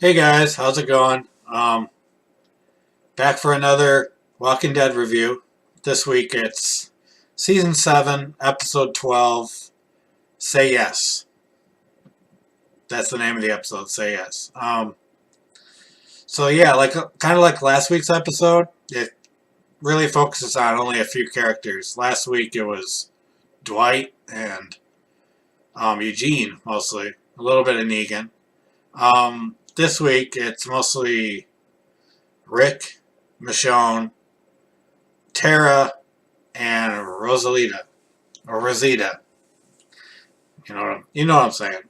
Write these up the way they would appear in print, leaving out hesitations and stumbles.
Hey guys, how's it going? Back for another Walking Dead review. This week it's Season 7, Episode 12, Say Yes. That's the name of the episode, Say Yes. So yeah, kind of like last week's episode, it really focuses on only a few characters. Last week it was Dwight and Eugene, mostly. A little bit of Negan. This week it's mostly Rick, Michonne, Tara, and Rosalita or Rosita. You know what I'm saying.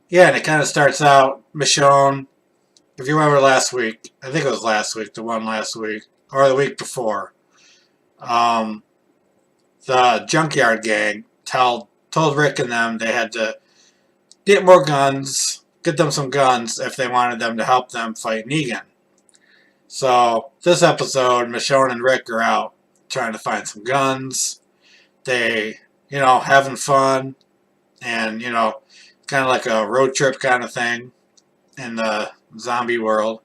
Yeah, and it kind of starts out Michonne. If you remember last week, I think it was last week, the one last week or the week before. Um, the Junkyard Gang told Rick and them they had to get more guns, get them some guns if they wanted them to help them fight Negan. So this episode, Michonne and Rick are out trying to find some guns. They, having fun and, kind of like a road trip kind of thing in the zombie world.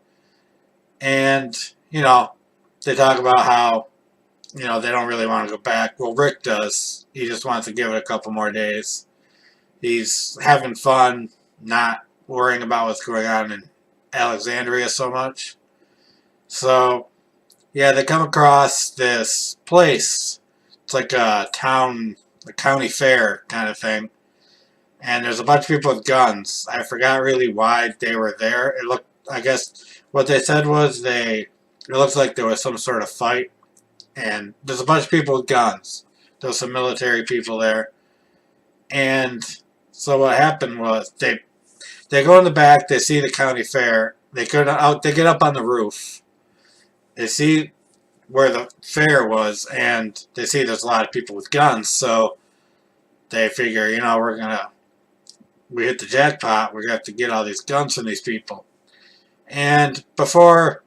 And, they talk about how, they don't really want to go back. Well, Rick does. He just wants to give it a couple more days. He's having fun, not worrying about what's going on in Alexandria so much. So, yeah, they come across this place. It's like a county fair kind of thing. And there's a bunch of people with guns. I forgot really why they were there. I guess what they said was it looks like there was some sort of fight. And there's a bunch of people with guns. There's some military people there. And so what happened was they go in the back, they see the county fair. They get up on the roof. They see where the fair was, and they see there's a lot of people with guns, so they figure, we hit the jackpot, we're going to have to get all these guns from these people. And before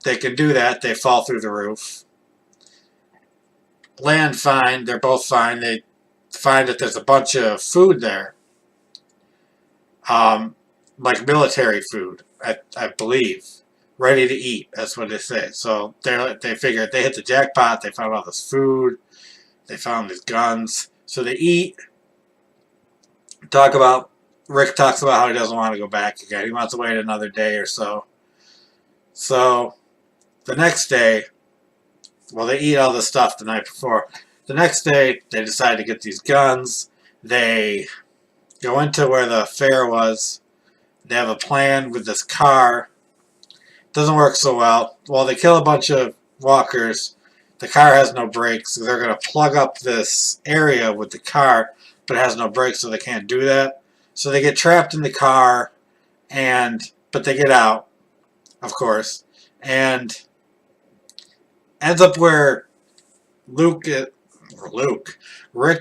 they can do that, they fall through the roof. Land fine, they're both fine. They find that there's a bunch of food there. Like military food, I believe. Ready to eat, that's what they say. So they figure they hit the jackpot, they found all this food, they found these guns. So they eat. Rick talks about how he doesn't want to go back again. He wants to wait another day or so. So the next day, well, they eat all this stuff the night before. The next day, they decide to get these guns. They go into where the fair was. They have a plan with this car. Doesn't work so well. Well, they kill a bunch of walkers. The car has no brakes. So they're going to plug up this area with the car, but it has no brakes, so they can't do that. So they get trapped in the car, but they get out, of course, and ends up where Rick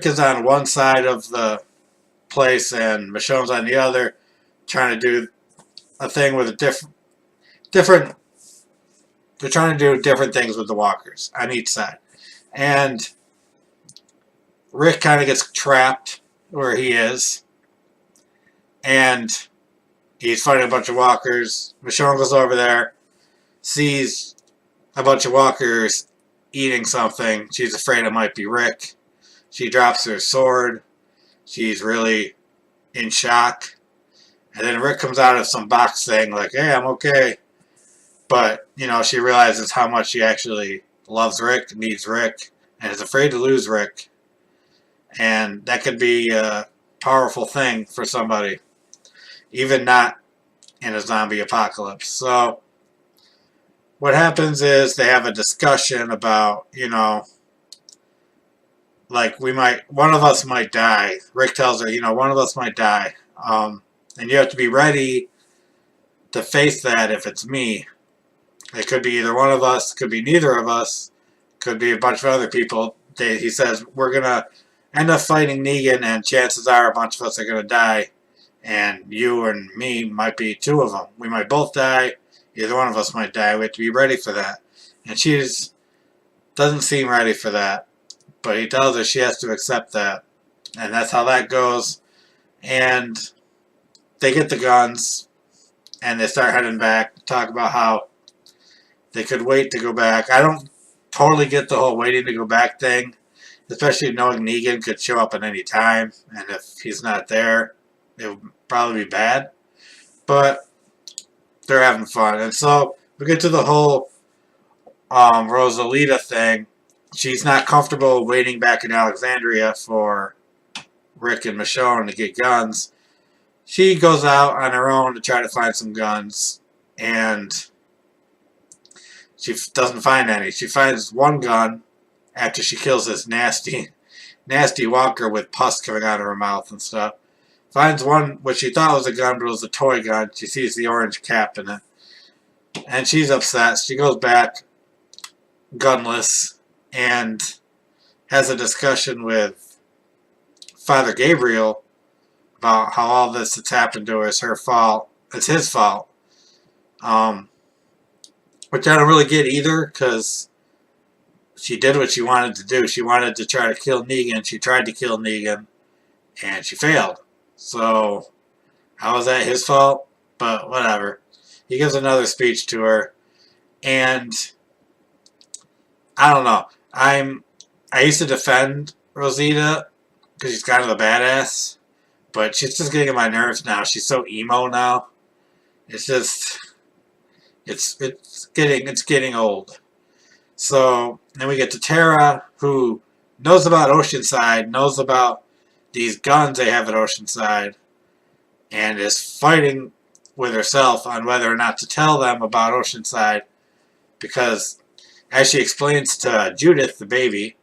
is on one side of the place and Michonne's on the other, trying to do a thing with different. They're trying to do different things with the walkers on each side, and Rick kind of gets trapped where he is, and he's fighting a bunch of walkers. Michonne goes over there, sees a bunch of walkers eating something. She's afraid it might be Rick. She drops her sword. She's really in shock. And then Rick comes out of some box saying, like, hey, I'm okay. But, she realizes how much she actually loves Rick, needs Rick, and is afraid to lose Rick. And that could be a powerful thing for somebody, even not in a zombie apocalypse. So what happens is they have a discussion about, like one of us might die. Rick tells her, one of us might die. And you have to be ready to face that if it's me. It could be either one of us, could be neither of us, could be a bunch of other people. He says, we're going to end up fighting Negan, and chances are a bunch of us are going to die. And you and me might be two of them. We might both die. Either one of us might die. We have to be ready for that. And she doesn't seem ready for that. But he tells her she has to accept that. And that's how that goes. And they get the guns. and they start heading back. Talk about how they could wait to go back. I don't totally get the whole waiting to go back thing, especially knowing Negan could show up at any time, and if he's not there, it would probably be bad. But they're having fun, and so we get to the whole Rosalita thing. She's not comfortable waiting back in Alexandria for Rick and Michonne to get guns. She goes out on her own to try to find some guns, and she doesn't find any. She finds one gun after she kills this nasty walker with pus coming out of her mouth and stuff. Finds one, what she thought was a gun, but it was a toy gun. She sees the orange cap in it, and she's upset. She goes back gunless and has a discussion with Father Gabriel about how all this that's happened to her is her fault. It's his fault. Which I don't really get either, because she did what she wanted to do. She wanted to try to kill Negan. She tried to kill Negan, and she failed. So, how is that his fault? But whatever. He gives another speech to her, and I don't know. I used to defend Rosita because she's kind of a badass, but she's just getting on my nerves now. She's so emo now. It's just it's getting old. So then we get to Tara, who knows about Oceanside, knows about these guns they have at Oceanside, and is fighting with herself on whether or not to tell them about Oceanside, because as she explains to Judith, the baby,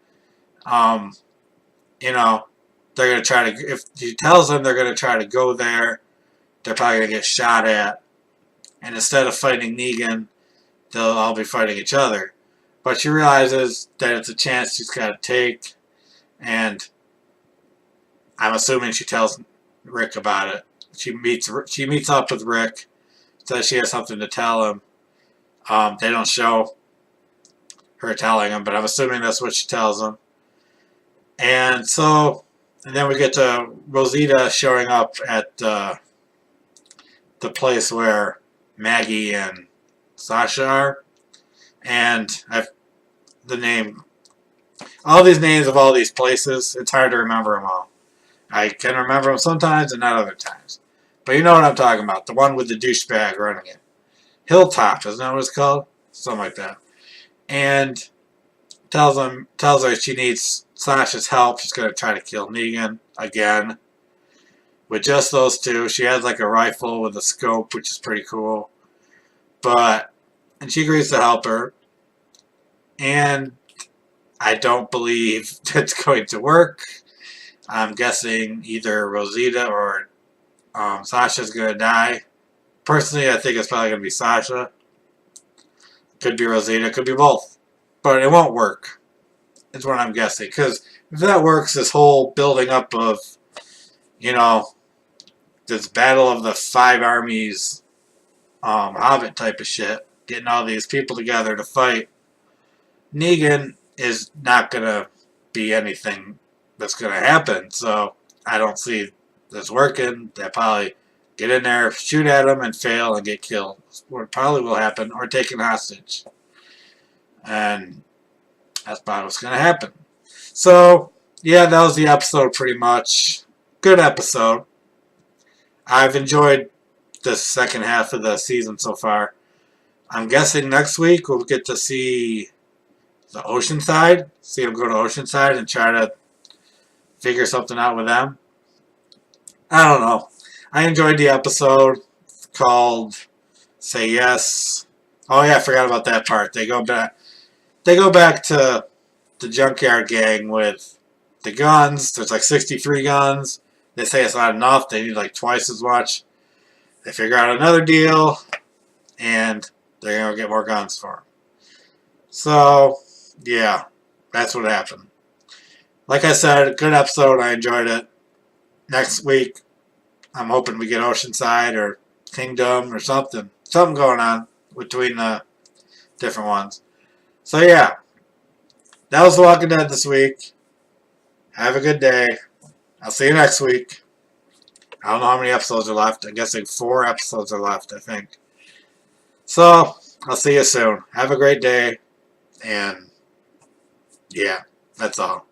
you know, they're going to try to, if she tells them they're going to try to go there, they're probably going to get shot at. And instead of fighting Negan, they'll all be fighting each other. But she realizes that it's a chance she's got to take, and I'm assuming she tells Rick about it. She meets up with Rick, says she has something to tell him. They don't show her telling him, but I'm assuming that's what she tells him. And then we get to Rosita showing up at the place where Maggie and Sasha are. And all these names of all these places, it's hard to remember them all. I can remember them sometimes and not other times. But you know what I'm talking about. The one with the douchebag running it. Hilltop, isn't that what it's called? Something like that. And tells her she needs Sasha's help. She's going to try to kill Negan again. With just those two. She has like a rifle with a scope, which is pretty cool. And she agrees to help her. And I don't believe it's going to work. I'm guessing either Rosita or Sasha's going to die. Personally, I think it's probably going to be Sasha. Could be Rosita, could be both. But it won't work. Is what I'm guessing. Because if that works, this whole building up of, this battle of the five armies, Hobbit type of shit, getting all these people together to fight, Negan is not going to be anything that's going to happen. So I don't see this working. They'll probably get in there, shoot at him, and fail and get killed. What probably will happen, or taken hostage. And that's probably what's going to happen. So, yeah, that was the episode pretty much. Good episode. I've enjoyed the second half of the season so far. I'm guessing next week we'll get to see the Oceanside. See them go to Oceanside and try to figure something out with them. I don't know. I enjoyed the episode called Say Yes. Oh yeah, I forgot about that part. They go back to the Junkyard Gang with the guns. There's like 63 guns. They say it's not enough. They need like twice as much. They figure out another deal, and they're going to get more guns for them. So, yeah, that's what happened. Like I said, good episode. I enjoyed it. Next week, I'm hoping we get Oceanside or Kingdom or something. Something going on between the different ones. So, yeah. That was The Walking Dead this week. Have a good day. I'll see you next week. I don't know how many episodes are left. I guess like 4 episodes are left, I think. So, I'll see you soon. Have a great day. And, yeah, that's all.